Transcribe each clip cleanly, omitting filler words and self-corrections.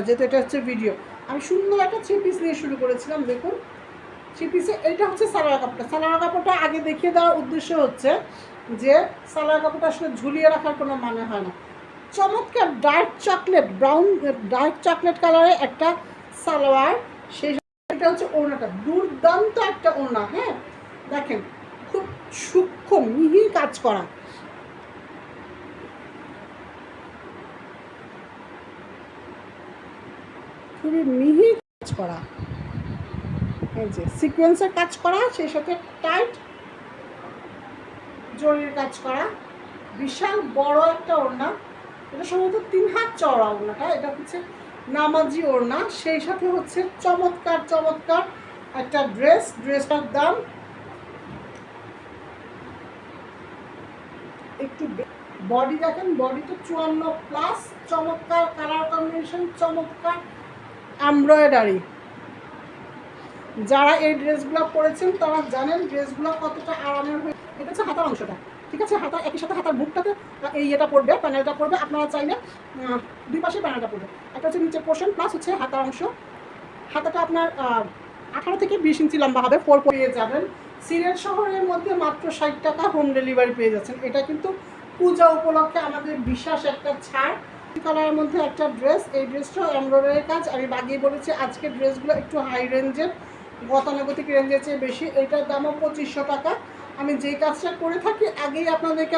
যেহেতু এটা হচ্ছে ভিডিও, আমি সুন্দর একটা 3 পিস নিয়ে শুরু করেছিলাম। দেখুন 3 পিসে এটা হচ্ছে সালোয়ার কাপড়টা। সালোয়ার কাপড়টা আগে দেখিয়ে দেওয়ার উদ্দেশ্য হচ্ছে যে সালোয়ার কাপড়টা আসলে ঝুলিয়ে রাখার কোনো মানে হয় না। চমৎকার dark chocolate brown, dark chocolate কালারের একটা সালোয়ার, সেই এটা হচ্ছে ওড়নাটা, দুর্দান্ত একটা ওড়না। হ্যাঁ দেখেন, খুব সূক্ষ্ম মিহি কাজ করা, খুবই মিহি কাজ করা, এই যে সিকোয়েন্সের কাজ করা, সেই সাথে টাইট জরির কাজ করা, বিশাল বড় একটা ওড়না। এটা সম্ভবত 3 হাত চওড়া ওড়নাটা। এটা হচ্ছে নামাজি ওড়না, সেই সাথে হচ্ছে চমৎকার চমৎকার একটা ড্রেসটার দাম একটু, বডি দেখেন, বডিটা 54+, চমৎকার কালার কম্বিনেশন, চমৎকার এমব্রয়ডারি। যারা এই ড্রেসগুলো পরেছেন তারা জানেন ড্রেসগুলো কতটা আরামের হয়ে। এটা হচ্ছে হাতার অংশটা, ঠিক আছে, হাতার একই সাথে হাতার বুকটাতে এই এটা পড়বে, প্যানেলটা পড়বে। আপনারা চাইলে দুই পাশে প্যানেলটা পড়বে। একটা হচ্ছে নিচের পোর্শন প্লাস হচ্ছে হাতার অংশ। হাতাটা আপনার 18 থেকে 20 ইঞ্চি লম্বা হবে, 4 পেয়ে যাবেন। সিলেট শহরের মধ্যে মাত্র 60 টাকা হোম ডেলিভারি পেয়ে যাচ্ছেন। এটা কিন্তু পূজা উপলক্ষে আমাদের বিশেষ একটা ছাড়। কালারের মধ্যে একটা ড্রেস, এই ড্রেসটাও এমব্রয়ডারির কাজ। আমি আগেই বলেছি আজকের ড্রেসগুলো একটু হাই রেঞ্জের, গতানুগতিক রেঞ্জের চেয়ে বেশি। এইটার দামও 2500 টাকা। আমি যেই কাজটা করে থাকি আগেই আপনাদেরকে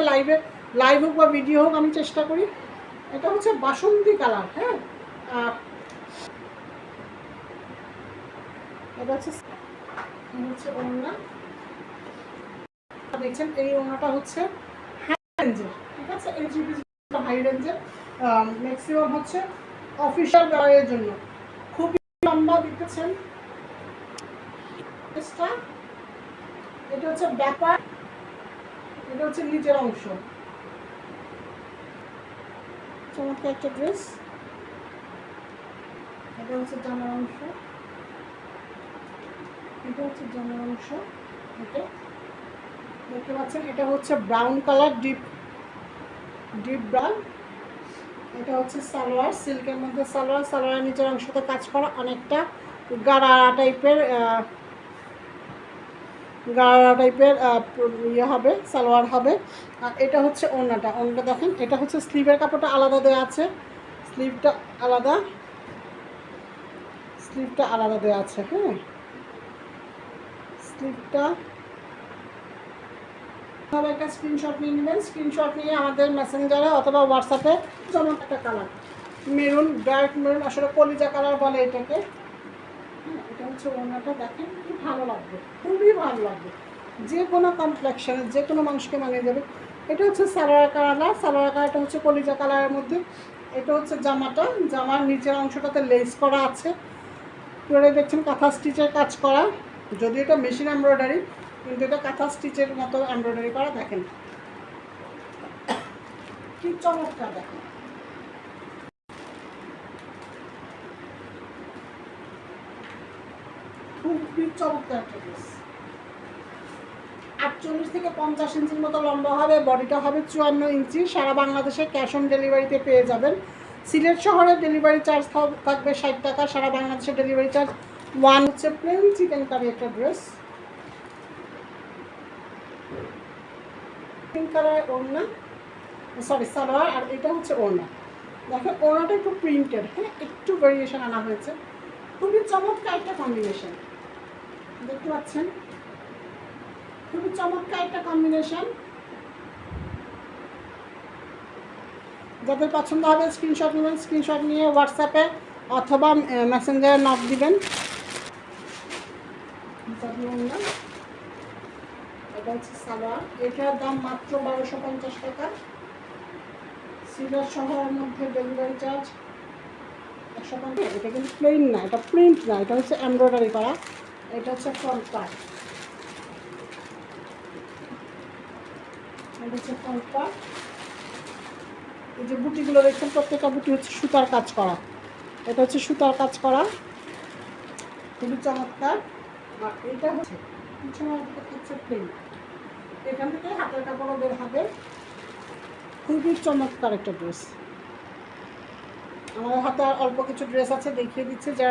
লাইভ হোক বা ভিডিও হোক আমি চেষ্টা করি। এটা হচ্ছে বাসন্তী কালার। হ্যাঁ, এটা হচ্ছে ওড়না দেখছেন, এই ওড়নাটা হচ্ছে হাই রেঞ্জের, ঠিক আছে। এই হাই রেঞ্জের, ম্যাক্সিমাম হচ্ছে অফিসিয়াল ব্যবহারের জন্য। খুবই লম্বা দেখতেছেন। এটা হচ্ছে ব্যাপার, এটা হচ্ছে নিচের অংশ। চমৎকার একটা ড্রেস। এটা হচ্ছে জামার অংশ, এটা হচ্ছে জামার অংশ। এটা দেখতে পাচ্ছেন, এটা হচ্ছে ব্রাউন কালার, ডিপ ব্রাউন। এটা হচ্ছে সালোয়ার, সিল্কের মধ্যে সালোয়ার। সালোয়ারের নিচের অংশতে কাজ করা, অনেকটা গাড়া টাইপের ইয়ে হবে, সালোয়ার হবে। আর এটা হচ্ছে ওড়নাটা। ওড়নাটা দেখেন, এটা হচ্ছে স্লিভের কাপড়টা আলাদা দেওয়া আছে, স্লিভটা আলাদা দেওয়া আছে। হ্যাঁ, স্লিভটা একটা স্ক্রিনশট নিয়ে নেবেন। স্ক্রিনশট নিয়ে আমাদের মেসেঞ্জারে অথবা হোয়াটসঅ্যাপে, যেমন একটা কালার মেরুন, ডার্ক মেরুন, আসলে কলিজা কালার বলে এটাকে। হ্যাঁ, এটা হচ্ছে ওড়নাটা দেখেন, খুব ভালো লাগবে, খুবই ভালো লাগবে, যে কোনো কমপ্লেক্সনের যে কোনো মানুষকে মানিয়ে যাবে। এটা হচ্ছে সালোয়ার কালারটা হচ্ছে কলিজা কালারের মধ্যে। এটা হচ্ছে জামার নিচের অংশটাতে লেস করা আছে, পুরো দেখছেন কাঁথা স্টিচের কাজ করা। যদি এটা মেশিন এমব্রয়ডারি, কিন্তু এটা কাঁথা স্টিচের মতো এমব্রয়ডারি করা। দেখেন কি চমৎকার, দেখেন খুবই চমৎকার একটা ড্রেস। 48 থেকে 50 ইঞ্চির মতো লম্বা হবে, বডিটা হবে 54 ইঞ্চি। সারা বাংলাদেশে ক্যাশ অন ডেলিভারিতে পেয়ে যাবেন। সিলেট শহরে ডেলিভারি চার্জ থাকবে 60 টাকা, সারা বাংলাদেশে ডেলিভারি চার্জ 1। হচ্ছে প্লেন চিকেন কারি একটা ড্রেস, পিঙ্ক কালার ওড়না, সরি সালোয়ার। আর এটা হচ্ছে ওড়না। দেখেন ওড়নাটা একটু প্রিন্টেড, হ্যাঁ, একটু ভেরিয়েশন আনা হয়েছে। খুবই চমৎকার একটা কম্বিনেশন, দেখতে পাচ্ছেন, খুবই চমৎকার একটা কম্বিনেশন। যাদের পছন্দ হবে স্ক্রিনশট নেবেন, স্ক্রিনশট নিয়ে হোয়াটসঅ্যাপে অথবা মেসেঞ্জারে নক দিবেন। এটা হচ্ছে সালোয়ার, এটার দাম মাত্র 1250 টাকা। সিলেট শহরের মধ্যে ডেলিভারি চার্জ 150। এটা কিন্তু প্লেন না, এটা প্রিন্ট না, এটা হচ্ছে এমব্রয়ডারি করা। এটা হচ্ছে ফ্রন্ট পার্ট, এটা হচ্ছে ফ্রন্ট পার্ট। এই যে বুটিগুলো দেখছেন, প্রত্যেকটা বুটি হচ্ছে সুতার কাজ করা। এটা হচ্ছে সুতার কাজ করা, খুবই চমৎকার। আর এটা হচ্ছে প্লেন, এখান থেকে হাতের কাপড়ও বের হবে। খুবই চমৎকার একটা ড্রেস। আমাদের হাতে আর অল্প কিছু ড্রেস আছে, দেখিয়ে দিচ্ছে যা।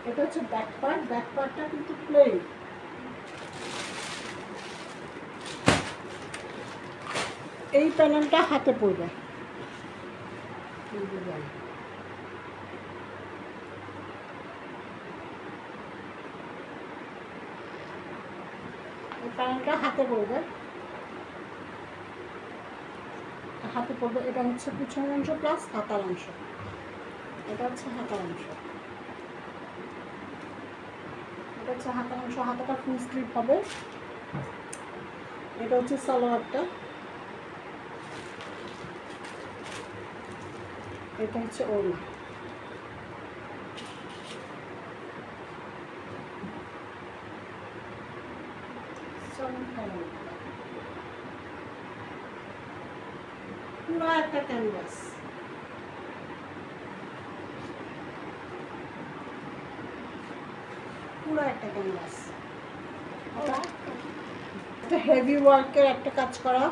এটা হচ্ছে ব্যাক পার্ট, ব্যাক পার্টটা কিন্তু প্লেন। এই প্যানেলটা হাতে পড়বে, এই প্যানেলটা হাতে পড়বে, হাতে পড়বে। এটা হচ্ছে পিছনের অংশ প্লাস হাতার অংশ, এটা হচ্ছে হাতার অংশ, এটা হচ্ছে হাতার অংশ। হাতাটা ফুল স্লিভ হবে। এটা হচ্ছে সালোয়ারটা, এটা হচ্ছে ওড়না। পুরো একটা ক্যানভাস, পুরো একটা ক্যানভাস। এটা হেভি ওয়ার্কের একটা কাজ করা,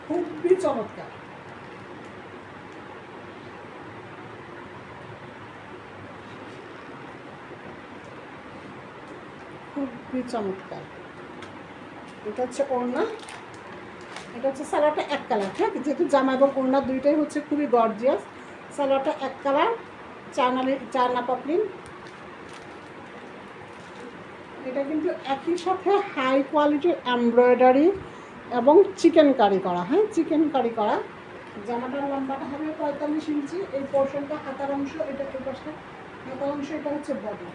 খুবই চমৎকার। খুবই চমৎকার। এটা হচ্ছে ওড়না, এটা হচ্ছে সালোয়ারটা এক কালার। হ্যাঁ, যেহেতু জামা এবং ওড়না দুইটাই হচ্ছে খুবই গর্জিয়াস। সালোয়ারটা এক কালার, চায়না পপলিন। এটা কিন্তু একই সাথে হাই কোয়ালিটির এমব্রয়ডারি এবং চিকেন কারি করা। হ্যাঁ, চিকেন কারি করা। জামাটার লম্বাটা হবে 45 ইঞ্চি। এই পোর্শনটা হাতার অংশ, এটা এই পাশে হাতার অংশ, এটা হচ্ছে বডি।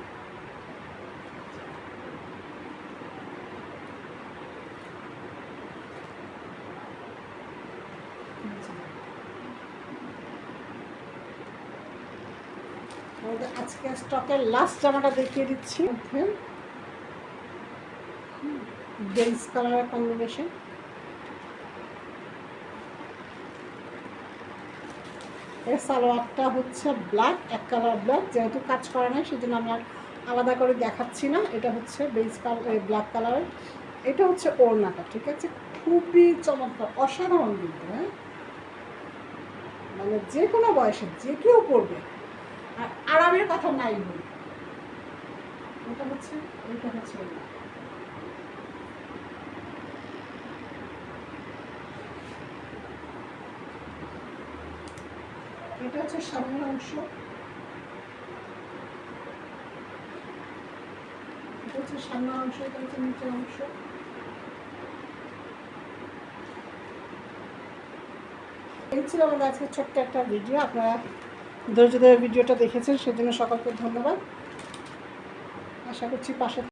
আজকে স্টকের লাস্ট জামাটা দেখিয়ে দিচ্ছি। বেজ কালারের কম্বিনেশন। এর সালোয়ারটা হচ্ছে ব্ল্যাক, এক কালার ব্ল্যাক। যেহেতু কাজ করা নাই সেজন্য আমি আর আলাদা করে দেখাচ্ছি না। এটা হচ্ছে বেজ কালার, ব্ল্যাক কালারের। এটা হচ্ছে ওড়নাটা, ঠিক আছে। খুবই চমৎকার, অসাধারণ কিন্তু। হ্যাঁ, মানে যে কোনো বয়সে যে কেউ পরবে, আর আরামের কথা নাই বলি। এটা হচ্ছে ওড়না। এটা হচ্ছে সামনের অংশ, এটা হচ্ছে সামনের অংশ, এটা হচ্ছে নিচের অংশ। এই ছিল আমাদের আজকে ছোট্ট একটা ভিডিও। আপনারা ধৈর্য ধরে ভিডিওটা দেখেছেন, সেজন্য সকলকে ধন্যবাদ। আশা করছি পাশে